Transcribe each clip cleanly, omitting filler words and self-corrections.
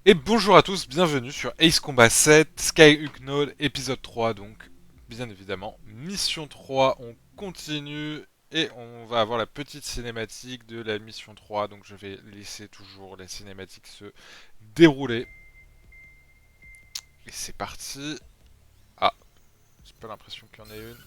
Et bonjour à tous, bienvenue sur Ace Combat 7, Sky Huguenot, épisode 3, donc bien évidemment, mission 3, on continue et on va avoir la petite cinématique de la mission 3, donc je vais laisser toujours la cinématique se dérouler. Et c'est parti. Ah, j'ai pas l'impression qu'il y en ait une.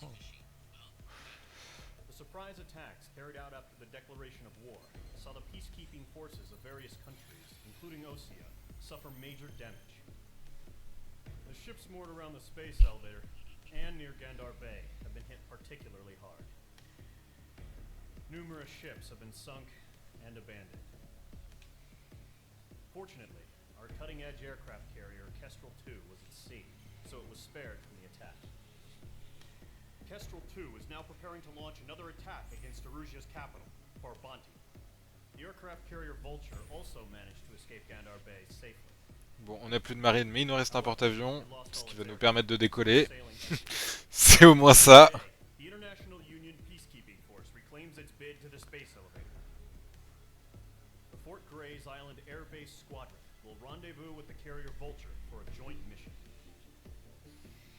Oh. The surprise attacks carried out after the declaration of war saw the peacekeeping forces of various countries, including Osea, suffer major damage. The ships moored around the space elevator and near Gandar Bay have been hit particularly hard. Numerous ships have been sunk and abandoned. Fortunately, our cutting-edge aircraft carrier Kestrel 2 was at sea, so it was spared from the attack. Kestrel 2 is now preparing to launch another attack against Erusia's capital, Farbanti. The aircraft carrier Vulture also managed to escape Gandar Bay safely. Bon, on n'a plus de marine, mais il nous reste un However, porte-avions, it lost ce all qui va its nous aircraft permettre de before décoller. sailing from the base. C'est au moins ça. Today, the International Union Peacekeeping Force reclaims its bid to the space elevator. The Fort Gray's Island Air Base Squadron will rendezvous with the carrier Vulture for a joint mission.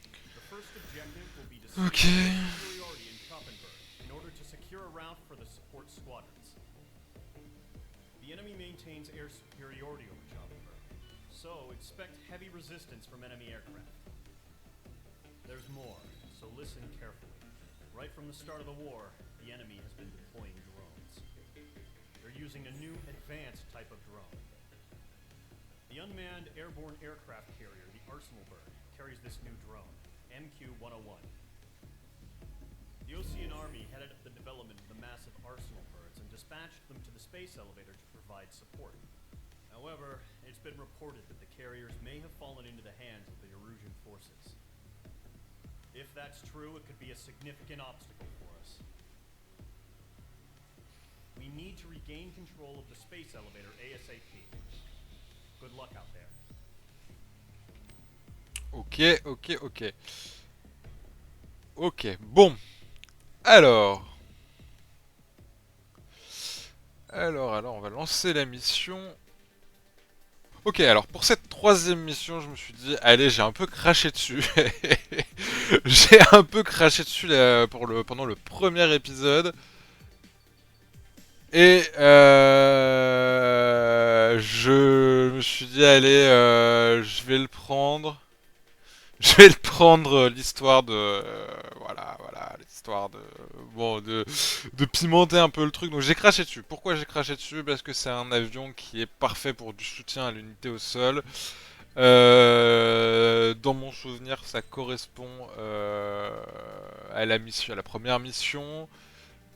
The first objective will be to seize Ok. superiority in Koppenberg in order to secure a route for the support squadrons. The enemy maintains air superiority over Koppenberg, so expect heavy resistance from enemy aircraft. There's more, so listen carefully. Right from the start of the war, the enemy has been deploying drones. They're using a new advanced type of drone. The unmanned airborne aircraft carrier, the Arsenalberg, carries this new drone, MQ-101. The Ocean Army headed up the development of the massive Arsenal birds and dispatched them to the space elevator to provide support. However, it's been reported that the carriers may have fallen into the hands of the Erusian forces. If that's true, it could be a significant obstacle for us. We need to regain control of the space elevator ASAP. Good luck out there. Ok, ok, ok. Ok, bon. Alors. Alors, on va lancer la mission. Ok, alors pour cette troisième mission, je me suis dit, allez, j'ai un peu craché dessus. J'ai un peu craché dessus pendant le premier épisode. Et je me suis dit, allez, je vais le prendre. Je vais le prendre l'histoire de voilà l'histoire de bon de pimenter un peu le truc. Donc j'ai craché dessus. Pourquoi j'ai craché dessus? Parce que c'est un avion qui est parfait pour du soutien à l'unité au sol. Dans mon souvenir, ça correspond à la mission, à la première mission.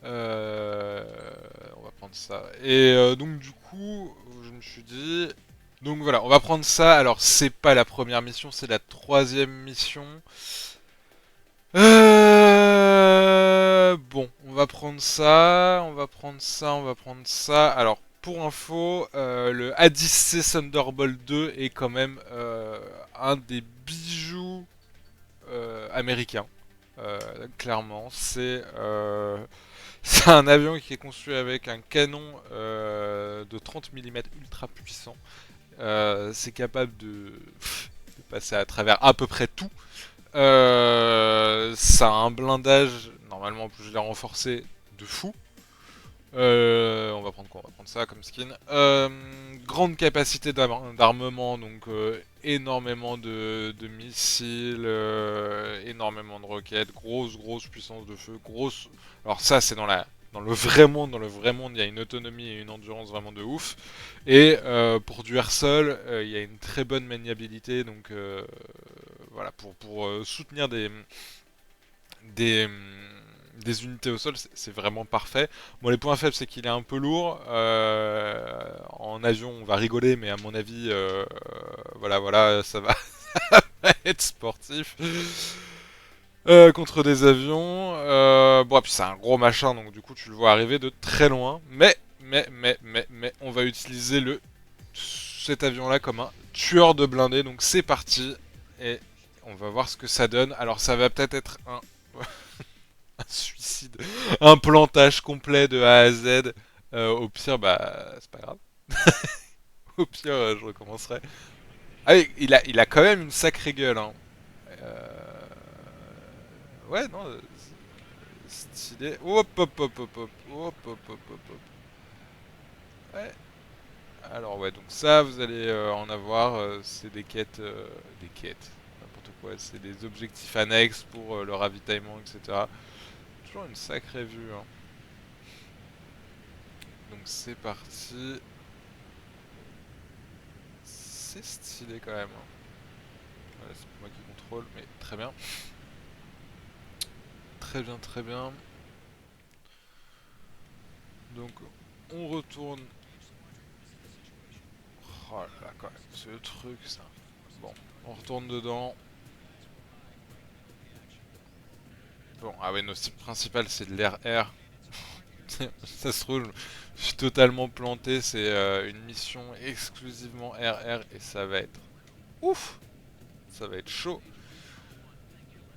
On va prendre ça. Et donc du coup, je me suis dit, donc voilà, on va prendre ça. Alors c'est pas la première mission, c'est la troisième mission. Bon, on va prendre ça, on va prendre ça, on va prendre ça. Alors pour info, le A10C Thunderbolt 2 est quand même un des bijoux américains. Clairement, c'est un avion qui est conçu avec un canon de 30 mm ultra puissant. C'est capable de passer à travers à peu près tout. Ça a un blindage, normalement, je l'ai renforcé de fou. On va prendre quoi? On va prendre ça comme skin. Grande capacité d'armement, donc énormément de missiles, énormément de roquettes, grosse puissance de feu, grosse. Alors ça, c'est dans le vrai monde. Dans le vrai monde, il y a une autonomie et une endurance vraiment de ouf. Et pour du air-sol, il y a une très bonne maniabilité, donc voilà, pour soutenir des, des unités au sol, c'est vraiment parfait. Bon, les points faibles, c'est qu'il est un peu lourd. En avion, on va rigoler, mais à mon avis, voilà, ça va être sportif. Contre des avions. Bon, puis c'est un gros machin, donc du coup, tu le vois arriver de très loin. Mais, on va utiliser cet avion-là comme un tueur de blindés. Donc c'est parti. Et on va voir ce que ça donne. Alors ça va peut-être être un suicide, un plantage complet de A à Z. Au pire, bah c'est pas grave. Au pire, je recommencerai. Ah oui, il a quand même une sacrée gueule, hein. Euh... Ouais, non, stylé. Hop, hop, hop, hop, hop, hop, hop, hop, hop, hop. Ouais. Alors ouais, donc ça, vous allez en avoir. C'est des quêtes, n'importe quoi. C'est des objectifs annexes pour le ravitaillement, etc. Toujours une sacrée vue, hein. Donc c'est parti. C'est stylé quand même, hein. Ouais, c'est moi qui contrôle, mais très bien. Très bien, très bien. Donc on retourne. Oh là là, quand même, ce truc, ça. Bon, on retourne dedans. Bon, ah ouais, nos cibles principales, c'est de l'air air. Ça se trouve, je suis totalement planté. C'est une mission exclusivement RR et ça va être ouf. Ça va être chaud.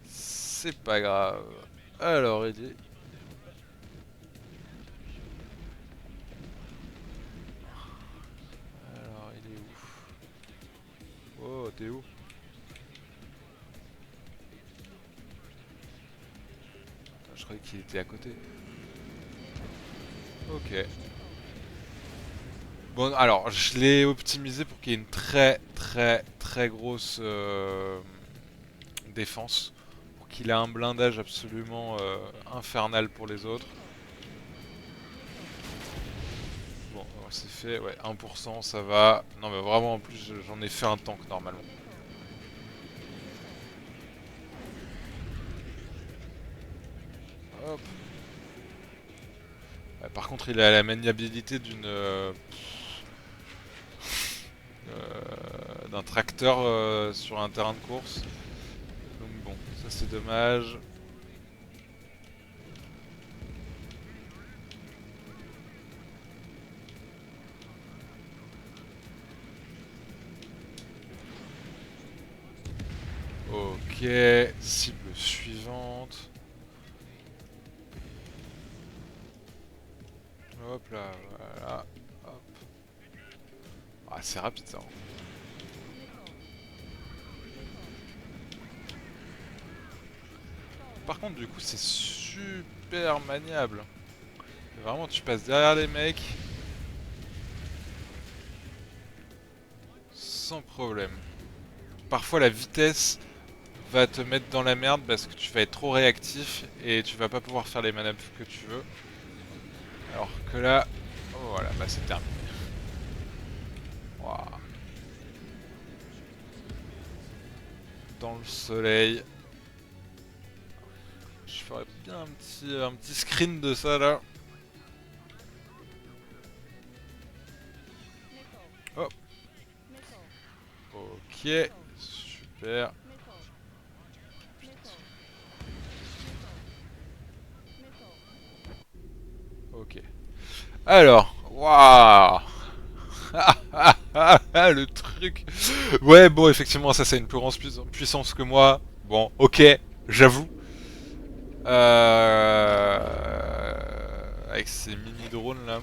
C'est pas grave. Alors, il est. Alors, il est où? Oh, t'es où? Attends, je croyais qu'il était à côté. Ok. Bon, alors, je l'ai optimisé pour qu'il y ait une très très très grosse défense. Pour qu'il ait un blindage absolument infernal pour les autres. Bon, c'est fait, ouais, 1%, ça va. Non, mais vraiment, en plus, j'en ai fait un tank normalement. Hop. Ouais, par contre, il a la maniabilité d'un tracteur sur un terrain de course. Donc bon, ça c'est dommage. Ok, cible suivante. Hop là, voilà. Hop. Ah, c'est rapide ça, hein. Par contre, du coup, c'est super maniable. Vraiment, tu passes derrière les mecs sans problème. Parfois, la vitesse va te mettre dans la merde parce que tu vas être trop réactif et tu vas pas pouvoir faire les manœuvres que tu veux. Alors que là, oh, voilà, bah c'est terminé. Waouh. Dans le soleil. Je ferais bien un petit screen de ça là. Oh, ok, super. Ok. Alors, waouh. Le truc. Ouais, bon, effectivement, ça c'est une plus grande puissance que moi. Bon, ok, j'avoue. Avec ces mini drones là.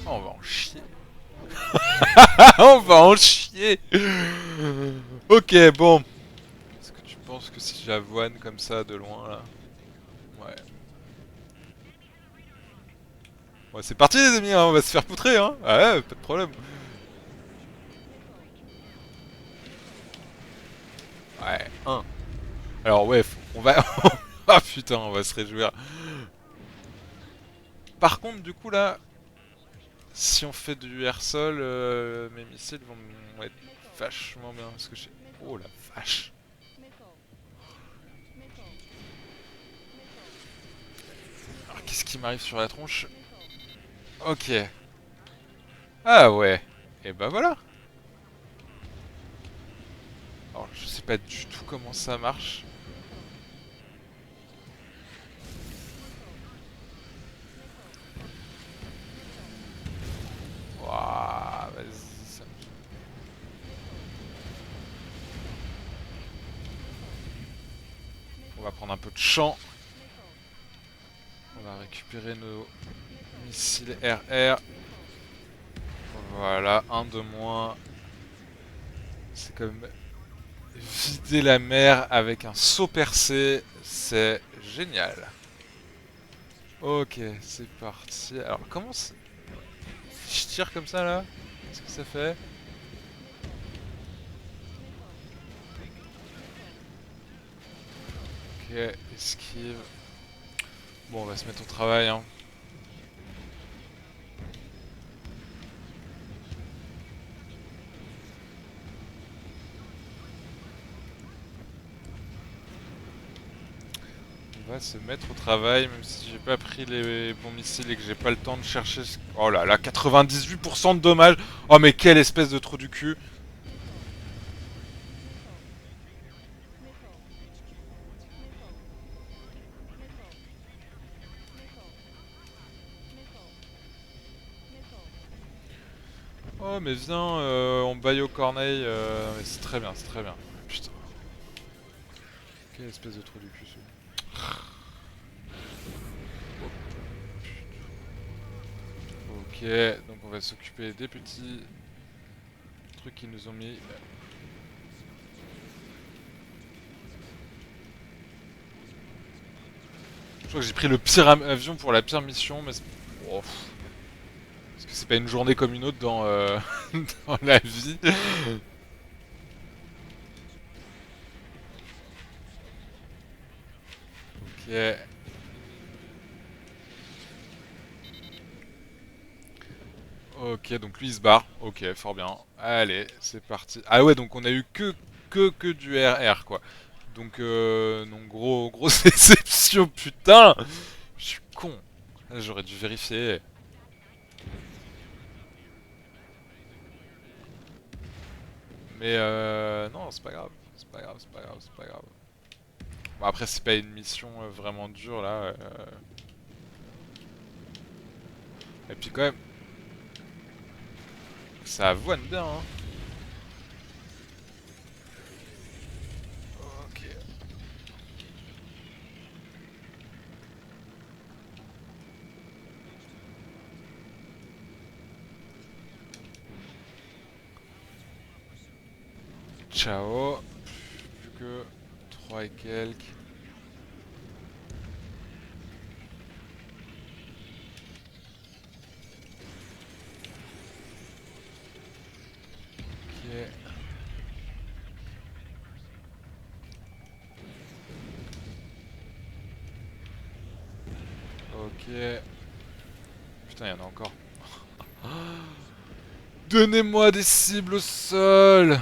Oh, on va en chier. On va en chier. Ok, bon. Est-ce que tu penses que si j'avoine comme ça de loin là? Ouais. Ouais, c'est parti les amis, hein, on va se faire poutrer, hein. Ah ouais, pas de problème. Ouais, un. Alors ouais, on va... Ah putain, on va se réjouir. Par contre, du coup là, si on fait du air-sol, mes missiles vont être vachement bien. Parce que j'ai... Oh la vache. Alors qu'est-ce qui m'arrive sur la tronche? Ok. Ah ouais. Et bah voilà. Alors je sais pas du tout comment ça marche. Waouh, vas-y. On va prendre un peu de champ. On va récupérer nos Missile RR. Voilà, un de moins. C'est comme vider la mer avec un saut percé. C'est génial. Ok, c'est parti. Alors, comment si je tire comme ça là, qu'est-ce que ça fait? Ok, esquive. Bon, on va se mettre au travail, hein. On va se mettre au travail, même si j'ai pas pris les bons missiles et que j'ai pas le temps de chercher. Oh là là, 98% de dommages. Oh mais quelle espèce de trou du cul. Oh mais viens, on baille au corneille. Mais c'est très bien, c'est très bien. Putain, quelle espèce de trou du cul celui-là. Ok, donc on va s'occuper des petits trucs qu'ils nous ont mis. Je crois que j'ai pris le pire avion pour la pire mission, mais oh, parce que c'est pas une journée comme une autre dans, dans la vie. Ok. Ok, donc lui il se barre. Ok, fort bien. Allez, c'est parti. Ah ouais, donc on a eu que du RR quoi. Donc grosse déception, putain. Je suis con. Ah, j'aurais dû vérifier. Mais non, c'est pas grave. C'est pas grave, c'est pas grave, c'est pas grave. Bon, après, c'est pas une mission vraiment dure là. Et puis quand même, ça avoine bien, hein. Ok. Ciao. Plus que 3 et quelques. Ok. Ok. Putain, il y en a encore. Donnez-moi des cibles au sol.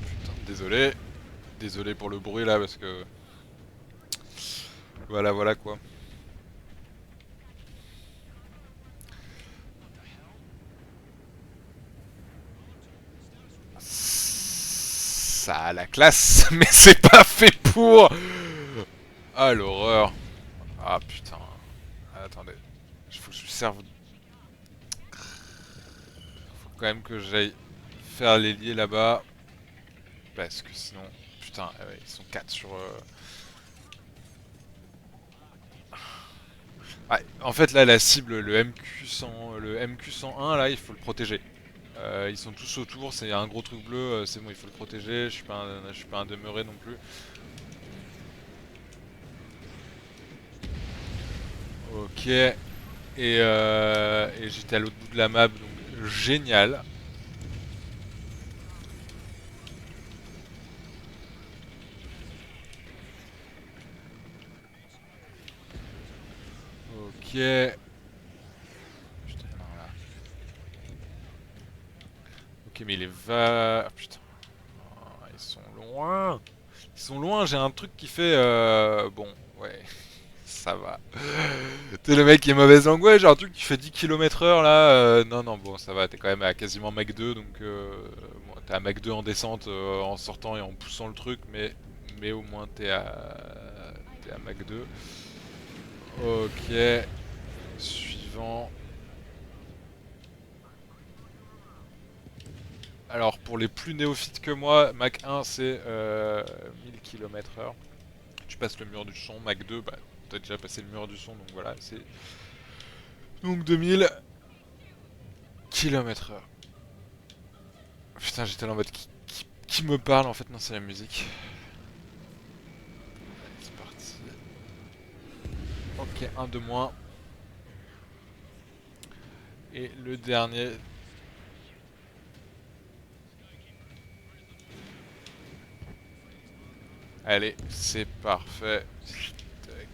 Putain, désolé. Désolé pour le bruit là parce que... Voilà, voilà quoi. Ça a la classe, mais c'est pas fait pour. Ah l'horreur. Ah putain. Attendez. Il faut que je lui serve. Faut quand même que j'aille faire l'ailier là-bas. Parce que sinon. Putain, ouais, ils sont 4 sur. Ouais, en fait là la cible, le MQ101 là, il faut le protéger. Ils sont tous autour, c'est un gros truc bleu, c'est bon, il faut le protéger. Je suis pas un demeuré non plus. Ok. Et j'étais à l'autre bout de la map, donc génial. Ok. Putain, non, là. Ok, mais il est va... Ah, putain. Oh, ils sont loin. Ils sont loin, j'ai un truc qui fait... Bon, ouais. Ça va. T'es le mec qui est mauvaise langue, ouais, j'ai un truc qui fait 10 km/h là. Non, non, bon, ça va, t'es quand même à quasiment Mach 2, donc bon, t'es à Mach 2 en descente, en sortant et en poussant le truc, mais mais au moins t'es à Mach 2. Ok, suivant. Alors pour les plus néophytes que moi, Mach 1 c'est 1000 km/h. Tu passes le mur du son, Mach 2, bah t'as déjà passé le mur du son, donc voilà, c'est donc 2000 km/h. Putain, j'étais là en mode qui me parle en fait, non, c'est la musique. C'est parti. Ok, un de moins. Et le dernier. Allez, c'est parfait. Tac.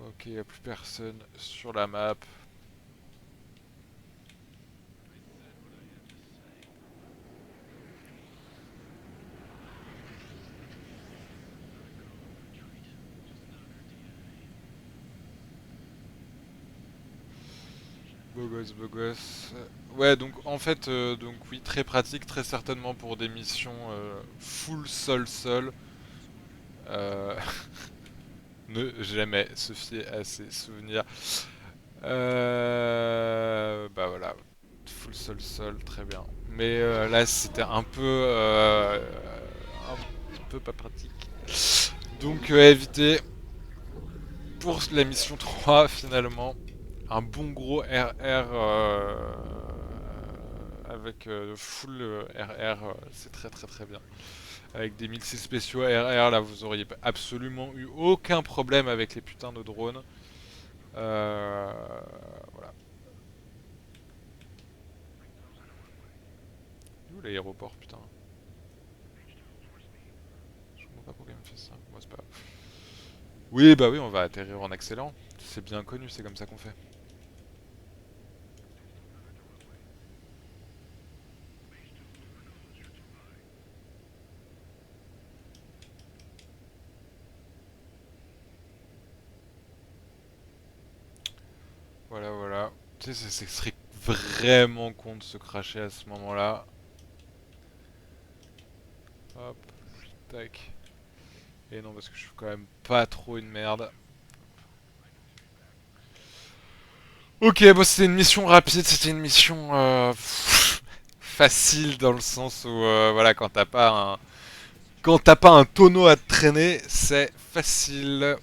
Ok, y a plus personne sur la map. Beau gosse, beau gosse. Ouais, donc en fait, donc oui, très pratique, très certainement pour des missions full sol. Euh, ne jamais se fier à ses souvenirs. Bah voilà, full sol, très bien. Mais là, c'était un peu pas pratique. Donc éviter pour la mission 3 finalement un bon gros RR avec full RR, c'est très bien. Avec des 1006 spéciaux RR, là vous auriez absolument eu aucun problème avec les putains de drones. Voilà. Où l'aéroport, putain? Je comprends pas pourquoi il me fait ça. Moi, c'est pas. Oui, bah oui, on va atterrir en accélérant. C'est bien connu, c'est comme ça qu'on fait. Voilà. Tu sais, ce serait vraiment con de se cracher à ce moment-là. Hop, tac. Et non, parce que je suis quand même pas trop une merde. Ok, bon, c'était une mission rapide, c'était une mission facile dans le sens où, voilà, quand t'as pas un tonneau à te traîner, c'est facile.